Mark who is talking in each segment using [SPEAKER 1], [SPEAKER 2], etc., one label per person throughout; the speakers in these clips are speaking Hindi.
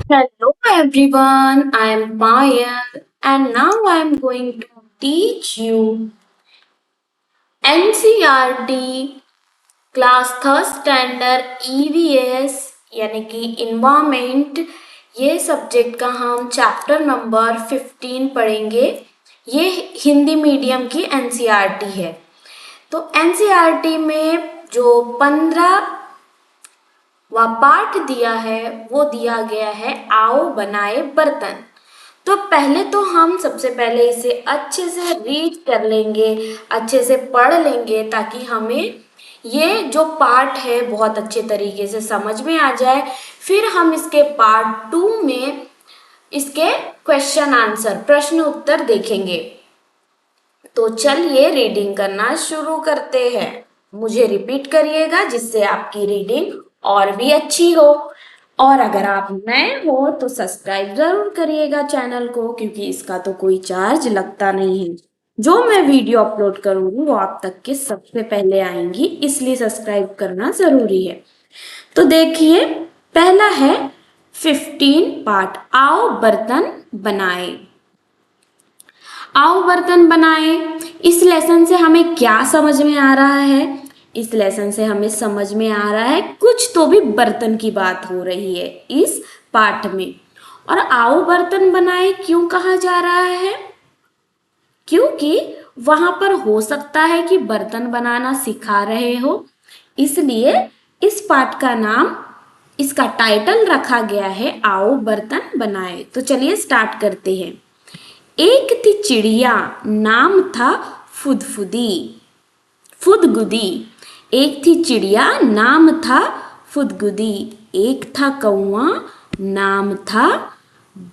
[SPEAKER 1] Hello everyone, I am Payal and now I am going to teach you NCERT class third standard EVS यानी कि इन्वायरमेंट। ये सब्जेक्ट का हम चैप्टर नंबर 15 पढ़ेंगे। ये हिंदी मीडियम की NCERT है। तो NCERT में जो 15 पाठ दिया है वो दिया गया है आओ बनाए बर्तन। तो पहले तो हम सबसे पहले इसे अच्छे से रीड कर लेंगे, अच्छे से पढ़ लेंगे ताकि हमें ये जो पार्ट है बहुत अच्छे तरीके से समझ में आ जाए। फिर हम इसके पार्ट 2 में इसके क्वेश्चन आंसर प्रश्न उत्तर देखेंगे। तो चलिए रीडिंग करना शुरू करते हैं। मुझे रिपीट करिएगा जिससे आपकी रीडिंग और भी अच्छी हो। और अगर आप नए हो तो सब्सक्राइब जरूर करिएगा चैनल को, क्योंकि इसका तो कोई चार्ज लगता नहीं है। जो मैं वीडियो अपलोड करूंगी वो आप तक के सबसे पहले आएंगी, इसलिए सब्सक्राइब करना जरूरी है। तो देखिए, पहला है 15 पार्ट आओ बर्तन बनाए। आओ बर्तन बनाए। इस लेसन से हमें क्या समझ में आ रहा है? इस लेसन से हमें समझ में आ रहा है कुछ तो भी बर्तन की बात हो रही है इस पाठ में। और आओ बर्तन बनाए क्यों कहा जा रहा है? क्योंकि वहां पर हो सकता है कि बर्तन बनाना सिखा रहे हो, इसलिए इस पाठ का नाम, इसका टाइटल रखा गया है आओ बर्तन बनाए। तो चलिए स्टार्ट करते हैं। एक थी चिड़िया, नाम था फुदफुदी। फुदगुदी। एक थी चिड़िया, नाम था फुदगुदी। एक था कौआ, नाम था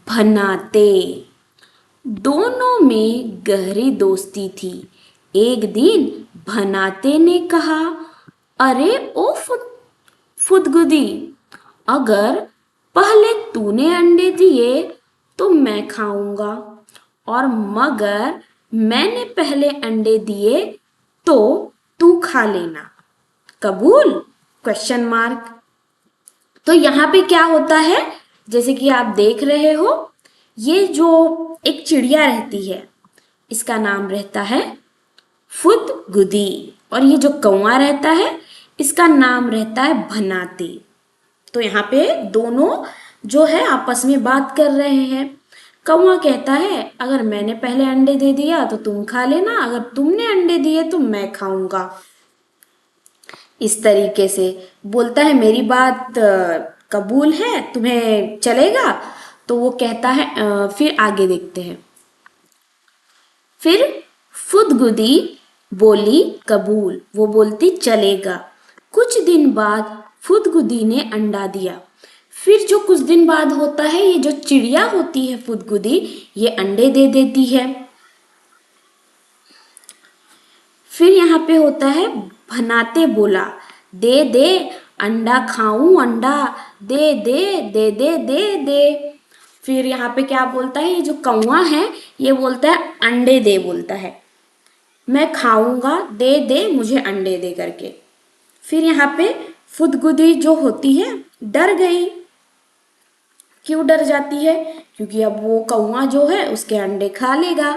[SPEAKER 1] भनाते। दोनों में गहरी दोस्ती थी। एक दिन भनाते ने कहा, अरे ओ फुदगुदी, अगर पहले तूने अंडे दिए तो मैं खाऊंगा, और मगर मैंने पहले अंडे दिए तो तू खा लेना, कबूल? Question mark. तो यहाँ पे क्या होता है, जैसे कि आप देख रहे हो, ये जो एक चिड़िया रहती है इसका नाम रहता है फुदगुदी, और ये जो कौवा रहता है इसका नाम रहता है भनाती। तो यहाँ पे दोनों जो है आपस में बात कर रहे हैं। कौवा कहता है अगर मैंने पहले अंडे दे दिया तो तुम खा लेना, अगर तुमने अंडे दिए तो मैं खाऊंगा। इस तरीके से बोलता है मेरी बात कबूल है, तुम्हें चलेगा? तो वो कहता है फिर आगे देखते हैं। फिर फुदगुदी बोली कबूल, वो बोलती चलेगा। कुछ दिन बाद फुदगुदी ने अंडा दिया। फिर जो कुछ दिन बाद होता है, ये जो चिड़िया होती है फुदगुदी, ये अंडे दे देती है। फिर यहाँ पे होता है भनाते बोला, दे दे अंडा खाऊं, अंडा दे दे दे दे दे दे। फिर यहाँ पे क्या बोलता है, ये जो कौवा है ये बोलता है अंडे दे, बोलता है मैं खाऊंगा, दे दे मुझे अंडे दे करके। फिर यहाँ पे फुदगुदी जो होती है डर गई। क्यों डर जाती है? क्योंकि अब वो कौवा जो है उसके अंडे खा लेगा।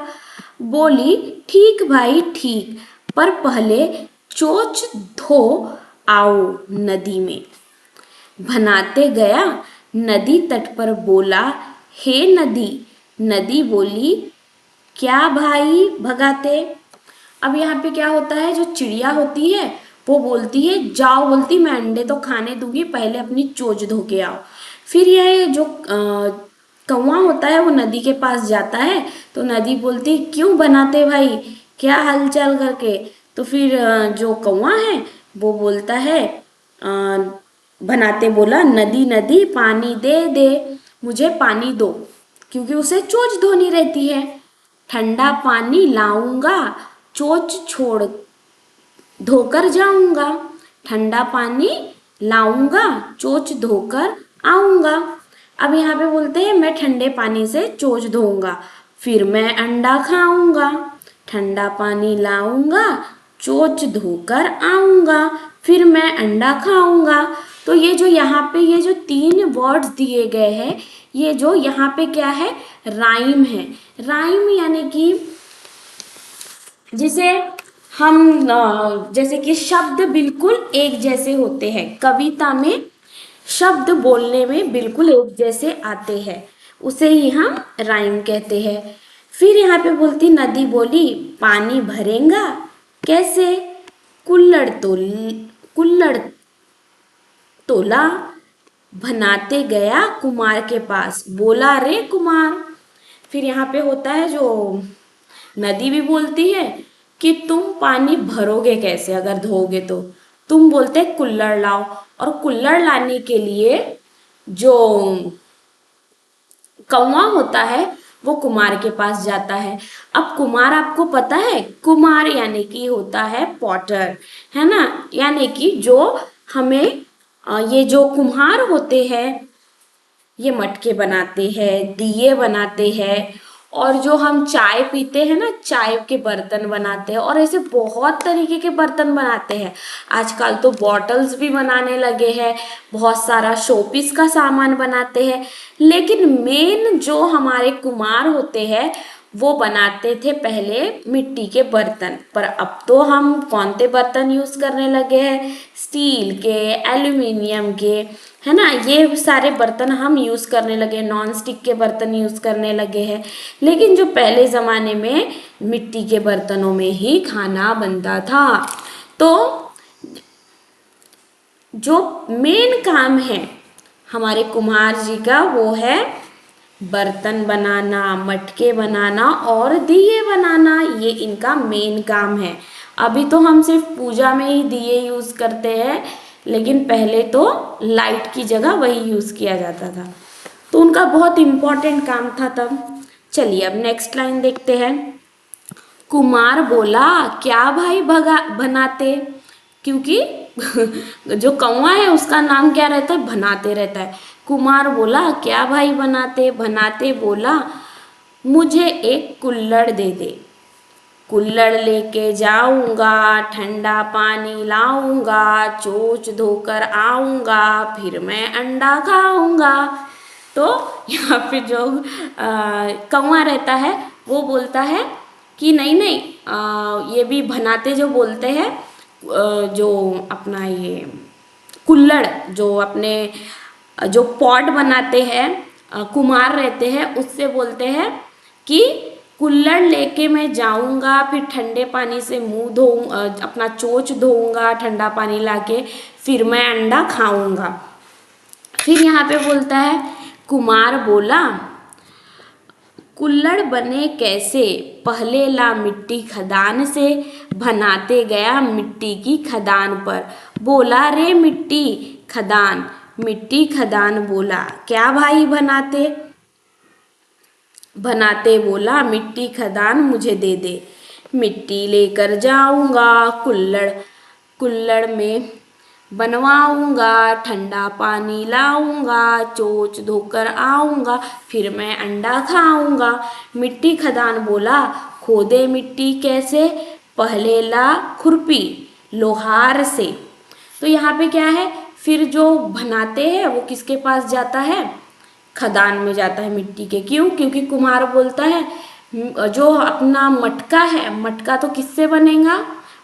[SPEAKER 1] बोली ठीक भाई ठीक, पर पहले चोंच धो आओ नदी में। भनाते गया नदी तट पर, बोला हे नदी। नदी बोली क्या भाई भगाते? अब यहाँ पे क्या होता है, जो चिड़िया होती है वो बोलती है जाओ, बोलती मैं अंडे तो खाने दूंगी, पहले अपनी चोंच धो के आओ। फिर यह जो कौवा होता है वो नदी के पास जाता है, तो नदी बोलती क्यों बनाते भाई, क्या हालचाल करके? तो फिर जो कौवा है वो बोलता है बनाते बोला नदी नदी पानी दे दे, मुझे पानी दो, क्योंकि उसे चोंच धोनी रहती है। ठंडा पानी लाऊंगा, चोंच छोड़ धोकर जाऊंगा। ठंडा पानी लाऊंगा, चोंच धोकर आऊंगा। अब यहाँ पे बोलते हैं मैं ठंडे पानी से चोंच धोऊंगा, फिर मैं अंडा खाऊंगा। ठंडा पानी लाऊंगा, चोंच धोकर आऊंगा, फिर मैं अंडा खाऊंगा। तो ये जो यहाँ पे ये जो 3 वर्ड्स दिए गए हैं, ये जो यहाँ पे क्या है, राइम है। राइम यानी कि जिसे हम जैसे कि शब्द बिल्कुल एक जैसे होते हैं, कविता में शब्द बोलने में बिल्कुल एक जैसे आते हैं, उसे ही हम राइम कहते हैं। फिर यहाँ पे बोलती, नदी बोली पानी भरेगा कैसे, कुल्लड़ तोला भनाते गया कुमार के पास, बोला रे कुमार। फिर यहाँ पे होता है जो नदी भी बोलती है कि तुम पानी भरोगे कैसे अगर धोगे तो, तुम बोलते कुल्हड़ लाओ, और कुल्हड़ लाने के लिए जो कौवा होता है वो कुमार के पास जाता है। अब कुमार आपको पता है, कुमार यानी कि होता है पॉटर, है ना, यानी कि जो हमें ये जो कुम्हार होते हैं ये मटके बनाते हैं, दिए बनाते हैं, और जो हम चाय पीते हैं ना, चाय के बर्तन बनाते हैं, और ऐसे बहुत तरीके के बर्तन बनाते हैं। आजकल तो बॉटल्स भी बनाने लगे हैं, बहुत सारा शोपीस का सामान बनाते हैं। लेकिन मेन जो हमारे कुम्हार होते हैं वो बनाते थे पहले मिट्टी के बर्तन, पर अब तो हम कौन से बर्तन यूज करने लगे हैं, स्टील के, एल्यूमिनियम के, है ना, ये सारे बर्तन हम यूज करने लगे, नॉन स्टिक के बर्तन यूज करने लगे हैं। लेकिन जो पहले जमाने में मिट्टी के बर्तनों में ही खाना बनता था। तो जो मेन काम है हमारे कुम्हार जी का वो है बर्तन बनाना, मटके बनाना और दिए बनाना, ये इनका मेन काम है। अभी तो हम सिर्फ पूजा में ही दिए यूज करते हैं, लेकिन पहले तो लाइट की जगह वही यूज किया जाता था, तो उनका बहुत इम्पोर्टेंट काम था तब। चलिए अब नेक्स्ट लाइन देखते हैं। कुमार बोला क्या भाई बनाते, क्योंकि जो कौवा है उसका नाम क्या रहता है, बनाते रहता है। कुमार बोला क्या भाई बनाते, बनाते बोला मुझे एक कुल्हड़ दे दे, कुल्हड़ लेके जाऊंगा, ठंडा पानी लाऊंगा, चोंच धोकर आऊंगा, फिर मैं अंडा खाऊंगा। तो यहाँ पे जो कौवा रहता है वो बोलता है कि नहीं नहीं, ये भी बनाते जो बोलते हैं, जो अपना ये कुल्हड़ जो अपने जो पॉट बनाते हैं कुम्हार रहते हैं, उससे बोलते हैं कि कुल्हड़ लेके मैं जाऊंगा, फिर ठंडे पानी से मुंह धोऊं, अपना चोंच धोऊंगा ठंडा पानी लाके, फिर मैं अंडा खाऊंगा। फिर यहाँ पे बोलता है कुमार बोला कुल्हड़ बने कैसे, पहले ला मिट्टी खदान से, बनाते गया मिट्टी की खदान पर, बोला रे मिट्टी खदान, मिट्टी खदान बोला क्या भाई बनाते, बनाते बोला मिट्टी खदान मुझे दे दे, मिट्टी लेकर जाऊंगा, कुल्हड़ कुल्हड़ में बनवाऊंगा, ठंडा पानी लाऊंगा, चोंच धोकर आऊंगा, फिर मैं अंडा खाऊंगा। मिट्टी खदान बोला खोदे मिट्टी कैसे, पहले ला खुरपी लोहार से। तो यहाँ पे क्या है, फिर जो बनाते हैं वो किसके पास जाता है, खदान में जाता है मिट्टी के। क्यों, क्योंकि कुम्हार बोलता है जो अपना मटका है, मटका तो किससे बनेगा,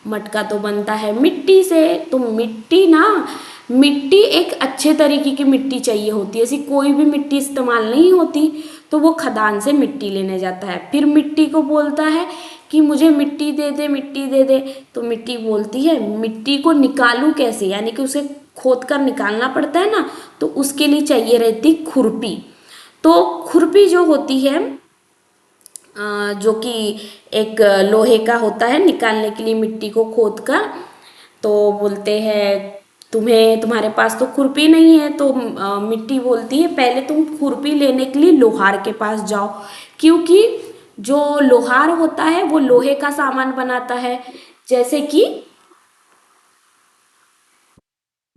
[SPEAKER 1] मटका तो बनता है मिट्टी से। तो मिट्टी ना, मिट्टी एक अच्छे तरीके की मिट्टी चाहिए होती है, ऐसी कोई भी मिट्टी इस्तेमाल नहीं होती। तो वो खदान से मिट्टी लेने जाता है, फिर मिट्टी को बोलता है कि मुझे मिट्टी दे दे, मिट्टी दे दे। तो मिट्टी बोलती है मिट्टी को निकालूं कैसे, यानी कि उसे खोद कर निकालना पड़ता है ना, तो उसके लिए चाहिए रहती खुरपी। तो खुरपी जो होती है जो कि एक लोहे का होता है निकालने के लिए मिट्टी को खोद कर, तो बोलते हैं तुम्हारे पास तो खुरपी नहीं है। तो मिट्टी बोलती है पहले तुम खुरपी लेने के लिए लोहार के पास जाओ, क्योंकि जो लोहार होता है वो लोहे का सामान बनाता है, जैसे कि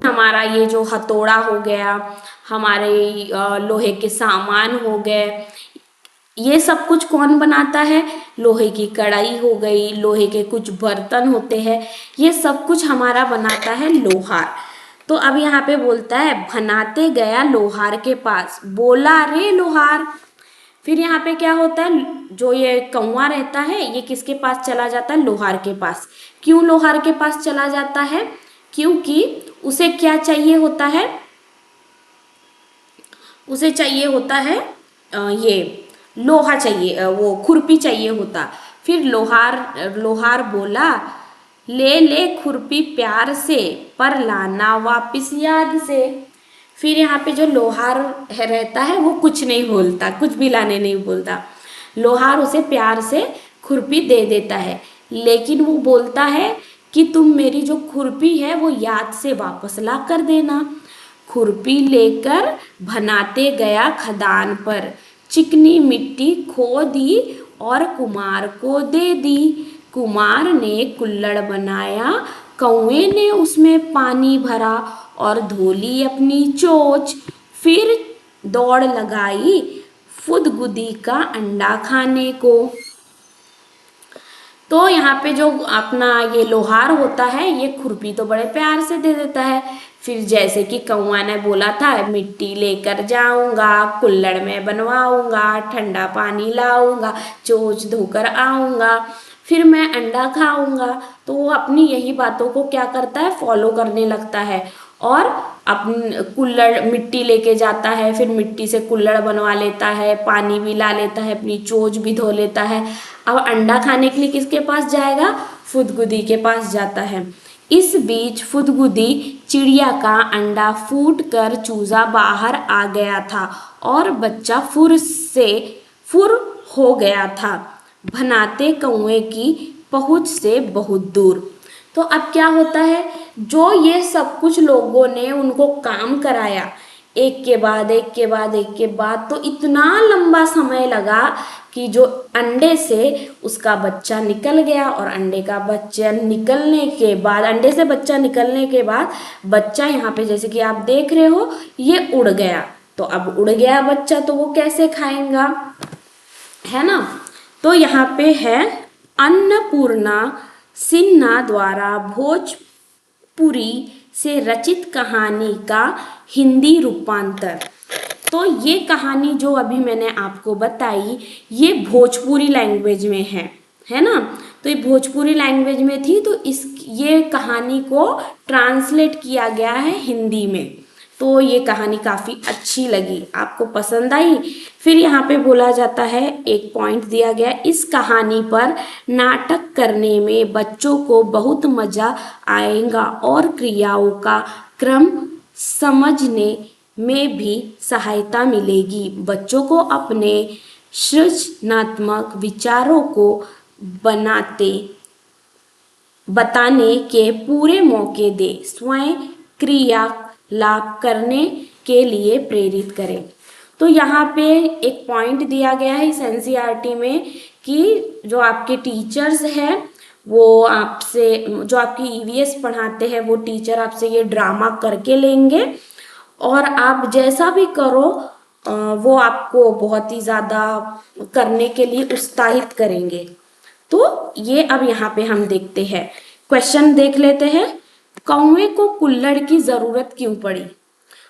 [SPEAKER 1] हमारा ये जो हथौड़ा हो गया, हमारे लोहे के सामान हो गए, ये सब कुछ कौन बनाता है, लोहे की कढ़ाई हो गई, लोहे के कुछ बर्तन होते हैं, ये सब कुछ हमारा बनाता है लोहार। तो अब यहाँ पे बोलता है भनाते गया लोहार के पास, बोला रे लोहार। फिर यहाँ पे क्या होता है, जो ये कौवा रहता है ये किसके पास चला जाता है, लोहार के पास। क्यों लोहार के पास चला जाता है, क्योंकि उसे क्या चाहिए होता है, उसे चाहिए होता है ये लोहा चाहिए, वो खुरपी चाहिए होता। फिर लोहार लोहार बोला ले ले खुरपी प्यार से, पर लाना वापिस याद से। फिर यहाँ पे जो लोहार रहता है वो कुछ नहीं बोलता, कुछ भी लाने नहीं बोलता। लोहार उसे प्यार से खुरपी दे देता है, लेकिन वो बोलता है कि तुम मेरी जो खुरपी है वो याद से वापस ला कर देना। खुरपी लेकर भनाते गया खदान पर, चिकनी मिट्टी खो दी और कुमार को दे दी। कुमार ने कुल्हड़ बनाया, कौवे ने उसमें पानी भरा और धोली अपनी चोंच। फिर दौड़ लगाई फुदगुदी का अंडा खाने को। तो यहाँ पे जो अपना ये लोहार होता है ये खुरपी तो बड़े प्यार से दे देता है। फिर जैसे कि कौवा ने बोला था मिट्टी लेकर जाऊंगा, कुल्हड़ में बनवाऊंगा, ठंडा पानी लाऊंगा, चोंच धोकर आऊंगा, फिर मैं अंडा खाऊंगा। तो वो अपनी यही बातों को क्या करता है, फॉलो करने लगता है और अपन कुल्हड़ मिट्टी लेके जाता है, फिर मिट्टी से कुल्हड़ बनवा लेता है, पानी भी ला लेता है, अपनी चोंच भी धो लेता है। अब अंडा खाने के लिए किसके पास जाएगा, फुदगुदी के पास जाता है। इस बीच फुदगुदी चिड़िया का अंडा फूट कर चूजा बाहर आ गया था और बच्चा फुर हो गया था, भनाते कौवे की पहुंच से बहुत दूर। तो अब क्या होता है, जो ये सब कुछ लोगों ने उनको काम कराया, एक के बाद एक के बाद एक के बाद, तो इतना लंबा समय लगा कि जो अंडे से उसका बच्चा निकल गया और अंडे का बच्चा निकलने के बाद, अंडे से बच्चा निकलने के बाद बच्चा यहाँ पे जैसे कि आप देख रहे हो ये उड़ गया। तो अब उड़ गया बच्चा तो वो कैसे खाएगा, है ना। तो यहाँ पे है अन्नपूर्णा सिन्हा द्वारा भोजपुरी से रचित कहानी का हिंदी रूपांतर। तो ये कहानी जो अभी मैंने आपको बताई ये भोजपुरी लैंग्वेज में है ना। तो ये भोजपुरी लैंग्वेज में थी, तो ये कहानी को ट्रांसलेट किया गया है हिंदी में। तो ये कहानी काफ़ी अच्छी लगी, आपको पसंद आई। फिर यहाँ पे बोला जाता है, एक पॉइंट दिया गया, इस कहानी पर नाटक करने में बच्चों को बहुत मज़ा आएगा और क्रियाओं का क्रम समझने में भी सहायता मिलेगी। बच्चों को अपने सृजनात्मक विचारों को बताने के पूरे मौके दे, स्वयं क्रियाकलाप करने के लिए प्रेरित करें। तो यहाँ पे एक पॉइंट दिया गया है इस एनसीईआरटी में कि जो आपके टीचर्स हैं वो आपसे, जो आपकी ईवीएस पढ़ाते हैं वो टीचर आपसे ये ड्रामा करके लेंगे और आप जैसा भी करो वो आपको बहुत ही ज़्यादा करने के लिए उत्साहित करेंगे। तो ये अब यहाँ पे हम देखते हैं, क्वेश्चन देख लेते हैं। कौवे को कुल्हड़ की ज़रूरत क्यों पड़ी,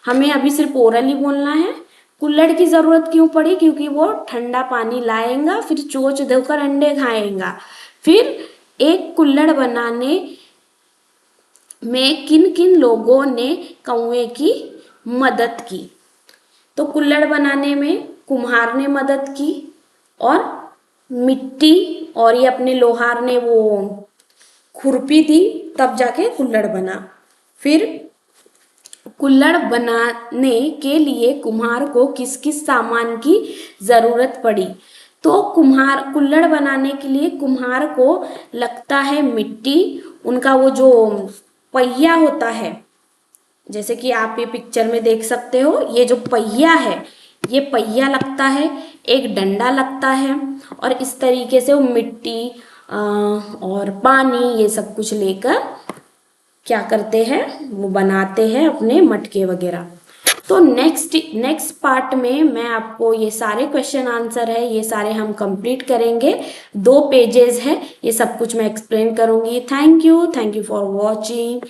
[SPEAKER 1] हमें अभी सिर्फ ओरली बोलना है। कुल्हड़ की ज़रूरत क्यों पड़ी, क्योंकि वो ठंडा पानी लाएगा, फिर चोंच धोकर अंडे खाएगा। फिर एक कुल्हड़ बनाने में किन किन लोगों ने कौवे की मदद की। तो कुल्हड़ बनाने में कुम्हार ने मदद की और मिट्टी और ये अपने लोहार ने वो खुरपी दी, तब जाके कुल्हड़ बना। फिर कुल्हड़ बनाने के लिए कुम्हार को किस किस सामान की ज़रूरत पड़ी। तो कुल्हड़ बनाने के लिए कुम्हार को लगता है मिट्टी, उनका वो जो पहिया होता है, जैसे कि आप ये पिक्चर में देख सकते हो, ये जो पहिया है ये पहिया लगता है, एक डंडा लगता है और इस तरीके से वो मिट्टी और पानी ये सब कुछ लेकर क्या करते हैं, वो बनाते हैं अपने मटके वगैरह। तो नेक्स्ट पार्ट में मैं आपको ये सारे क्वेश्चन आंसर है ये सारे हम कंप्लीट करेंगे, 2 पेजेस है, ये सब कुछ मैं एक्सप्लेन करूँगी। Thank you for watching.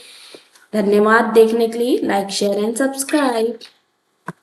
[SPEAKER 1] धन्यवाद देखने के लिए। Like share and subscribe.